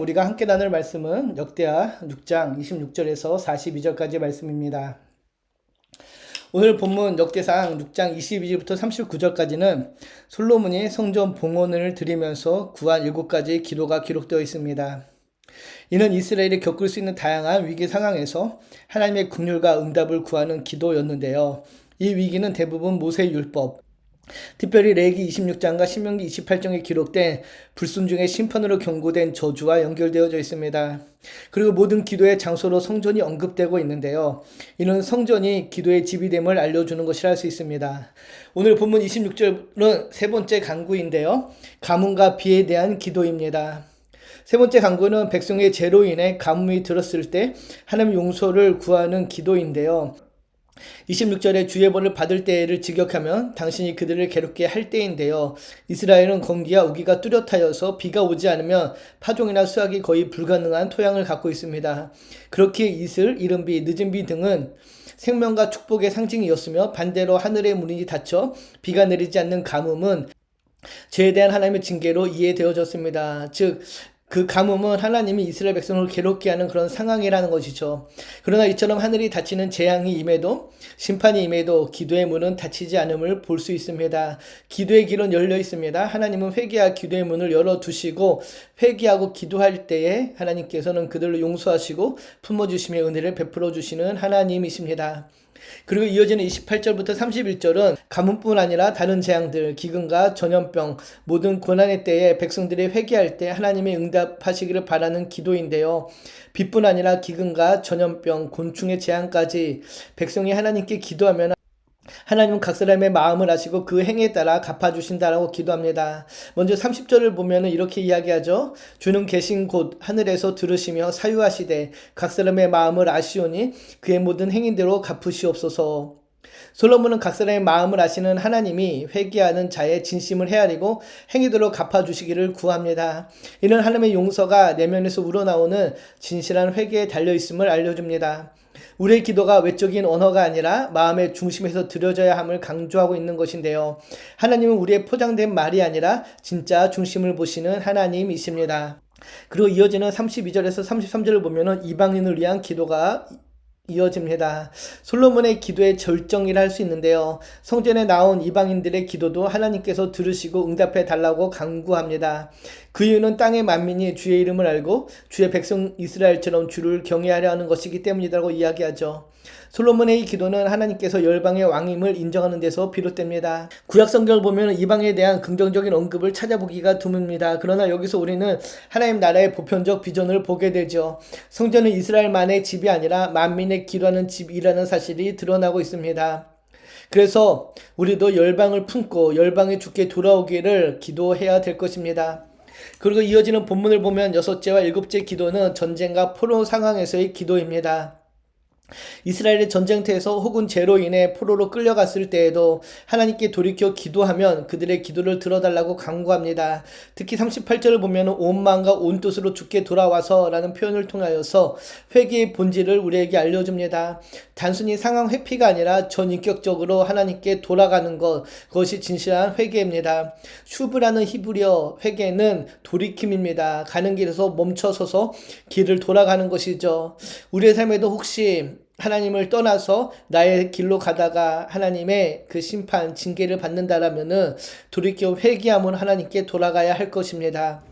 우리가 함께 나눌 말씀은 역대하 6장 26절에서 42절까지 말씀입니다. 오늘 본문 역대상 6장 22절부터 39절까지는 솔로몬이 성전 봉헌을 드리면서 구한 7가지 기도가 기록되어 있습니다. 이는 이스라엘이 겪을 수 있는 다양한 위기 상황에서 하나님의 긍휼과 응답을 구하는 기도였는데요. 이 위기는 대부분 모세의 율법, 특별히 레위기 26장과 신명기 28장에 기록된 불순종의 심판으로 경고된 저주와 연결되어져 있습니다. 그리고 모든 기도의 장소로 성전이 언급되고 있는데요. 이는 성전이 기도의 집이됨을 알려주는 것이라 할 수 있습니다. 오늘 본문 26절은 세 번째 간구인데요. 가뭄과 비에 대한 기도입니다. 세 번째 간구는 백성의 죄로 인해 가뭄이 들었을 때 하나님 용서를 구하는 기도인데요. 26절에 주의 벌을 받을 때를 직역하면 당신이 그들을 괴롭게 할 때인데요. 이스라엘은 건기와 우기가 뚜렷하여서 비가 오지 않으면 파종이나 수확이 거의 불가능한 토양을 갖고 있습니다. 그렇기에 이슬, 이른 비, 늦은 비 등은 생명과 축복의 상징이었으며 반대로 하늘의 문이 닫혀 비가 내리지 않는 가뭄은 죄에 대한 하나님의 징계로 이해되어졌습니다. 즉 그 가뭄은 하나님이 이스라엘 백성을 괴롭게 하는 그런 상황이라는 것이죠. 그러나 이처럼 하늘이 닫히는 재앙이 임해도 심판이 임해도 기도의 문은 닫히지 않음을 볼 수 있습니다. 기도의 길은 열려 있습니다. 하나님은 회개와 기도의 문을 열어두시고 회개하고 기도할 때에 하나님께서는 그들을 용서하시고 품어주시며 은혜를 베풀어 주시는 하나님이십니다. 그리고 이어지는 28절부터 31절은 가뭄뿐 아니라 다른 재앙들, 기근과 전염병, 모든 고난의 때에 백성들이 회개할 때 하나님의 응답하시기를 바라는 기도인데요. 비뿐 아니라 기근과 전염병, 곤충의 재앙까지 백성이 하나님께 기도하면 하나님은 각 사람의 마음을 아시고 그 행에 따라 갚아주신다라고 기도합니다. 먼저 30절을 보면 이렇게 이야기하죠. 주는 계신 곳 하늘에서 들으시며 사유하시되 각 사람의 마음을 아시오니 그의 모든 행인대로 갚으시옵소서. 솔로몬은 각 사람의 마음을 아시는 하나님이 회개하는 자의 진심을 헤아리고 행위대로 갚아주시기를 구합니다. 이는 하나님의 용서가 내면에서 우러나오는 진실한 회개에 달려있음을 알려줍니다. 우리의 기도가 외적인 언어가 아니라 마음의 중심에서 드려져야 함을 강조하고 있는 것인데요. 하나님은 우리의 포장된 말이 아니라 진짜 중심을 보시는 하나님이십니다. 그리고 이어지는 32절에서 33절을 보면 이방인을 위한 기도가 이어집니다. 솔로몬의 기도의 절정이라 할 수 있는데요. 성전에 나온 이방인들의 기도도 하나님께서 들으시고 응답해 달라고 간구합니다. 그 이유는 땅의 만민이 주의 이름을 알고 주의 백성 이스라엘처럼 주를 경외하려 하는 것이기 때문이라고 이야기하죠. 솔로몬의 이 기도는 하나님께서 열방의 왕임을 인정하는 데서 비롯됩니다. 구약 성경을 보면 이방에 대한 긍정적인 언급을 찾아보기가 드뭅니다. 그러나 여기서 우리는 하나님 나라의 보편적 비전을 보게 되죠. 성전은 이스라엘만의 집이 아니라 만민의 기도하는 집이라는 사실이 드러나고 있습니다. 그래서 우리도 열방을 품고 열방이 주께 돌아오기를 기도해야 될 것입니다. 그리고 이어지는 본문을 보면 6제와 7째 기도는 전쟁과 포로 상황에서의 기도입니다. 이스라엘의 전쟁터에서 혹은 죄로 인해 포로로 끌려갔을 때에도 하나님께 돌이켜 기도하면 그들의 기도를 들어달라고 간구합니다. 특히 38절을 보면 온 마음과 온 뜻으로 주께 돌아와서 라는 표현을 통하여서 회개의 본질을 우리에게 알려줍니다. 단순히 상황 회피가 아니라 전인격적으로 하나님께 돌아가는 것, 그것이 진실한 회개입니다. 슈브라는 히브리어 회개는 돌이킴입니다. 가는 길에서 멈춰서서 길을 돌아가는 것이죠. 우리의 삶에도 혹시 하나님을 떠나서 나의 길로 가다가 하나님의 그 심판, 징계를 받는다라면은 돌이켜 회개함으로 하나님께 돌아가야 할 것입니다.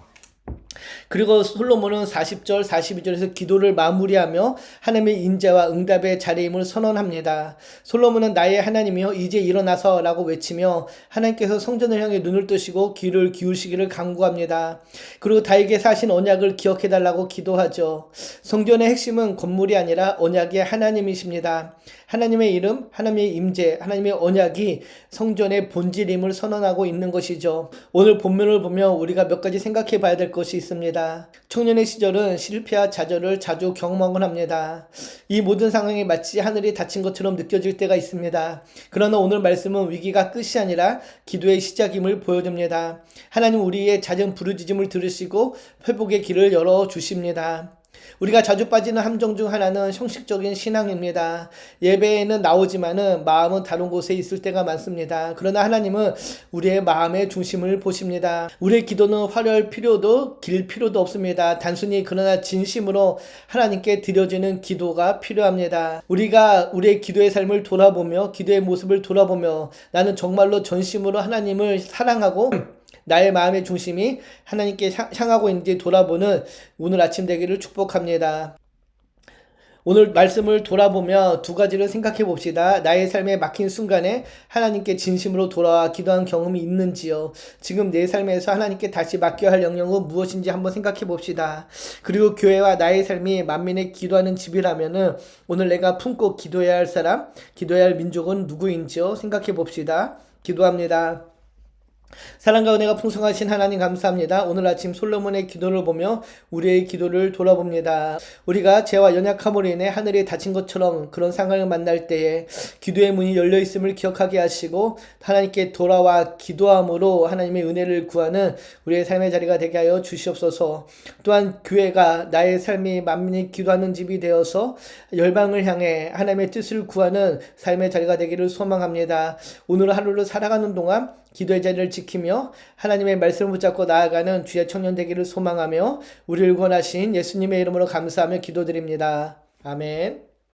그리고 솔로몬은 40절, 42절에서 기도를 마무리하며 하나님의 인자와 응답의 자리임을 선언합니다. 솔로몬은 나의 하나님이여 이제 일어나서 라고 외치며 하나님께서 성전을 향해 눈을 뜨시고 귀를 기울이시기를 간구합니다. 그리고 다윗에게 하신 언약을 기억해달라고 기도하죠. 성전의 핵심은 건물이 아니라 언약의 하나님이십니다. 하나님의 이름, 하나님의 임재, 하나님의 언약이 성전의 본질임을 선언하고 있는 것이죠. 오늘 본문을 보면 우리가 몇 가지 생각해 봐야 될 것이 있습니다. 청년의 시절은 실패와 좌절을 자주 경험하곤 합니다. 이 모든 상황이 마치 하늘이 닫힌 것처럼 느껴질 때가 있습니다. 그러나 오늘 말씀은 위기가 끝이 아니라 기도의 시작임을 보여줍니다. 하나님 우리의 잦은 부르짖음을 들으시고 회복의 길을 열어주십니다. 우리가 자주 빠지는 함정 중 하나는 형식적인 신앙입니다. 예배에는 나오지만은 마음은 다른 곳에 있을 때가 많습니다. 그러나 하나님은 우리의 마음의 중심을 보십니다. 우리의 기도는 화려할 필요도 길 필요도 없습니다. 단순히 그러나 진심으로 하나님께 드려지는 기도가 필요합니다. 우리가 우리의 기도의 삶을 돌아보며 기도의 모습을 돌아보며 나는 정말로 전심으로 하나님을 사랑하고 나의 마음의 중심이 하나님께 향하고 있는지 돌아보는 오늘 아침 되기를 축복합니다. 오늘 말씀을 돌아보며 두 가지를 생각해 봅시다. 나의 삶에 막힌 순간에 하나님께 진심으로 돌아와 기도한 경험이 있는지요. 지금 내 삶에서 하나님께 다시 맡겨야 할 영역은 무엇인지 한번 생각해 봅시다. 그리고 교회와 나의 삶이 만민의 기도하는 집이라면은 오늘 내가 품고 기도해야 할 사람, 기도해야 할 민족은 누구인지요. 생각해 봅시다. 기도합니다. 사랑과 은혜가 풍성하신 하나님 감사합니다. 오늘 아침 솔로몬의 기도를 보며 우리의 기도를 돌아봅니다. 우리가 죄와 연약함으로 인해 하늘이 닫힌 것처럼 그런 상황을 만날 때에 기도의 문이 열려 있음을 기억하게 하시고 하나님께 돌아와 기도함으로 하나님의 은혜를 구하는 우리의 삶의 자리가 되게 하여 주시옵소서. 또한 교회가 나의 삶이 만민이 기도하는 집이 되어서 열방을 향해 하나님의 뜻을 구하는 삶의 자리가 되기를 소망합니다. 오늘 하루를 살아가는 동안 기도의 자리를 지키며 하나님의 말씀을 붙잡고 나아가는 주의 청년 되기를 소망하며 우리를 구원하신 예수님의 이름으로 감사하며 기도드립니다. 아멘.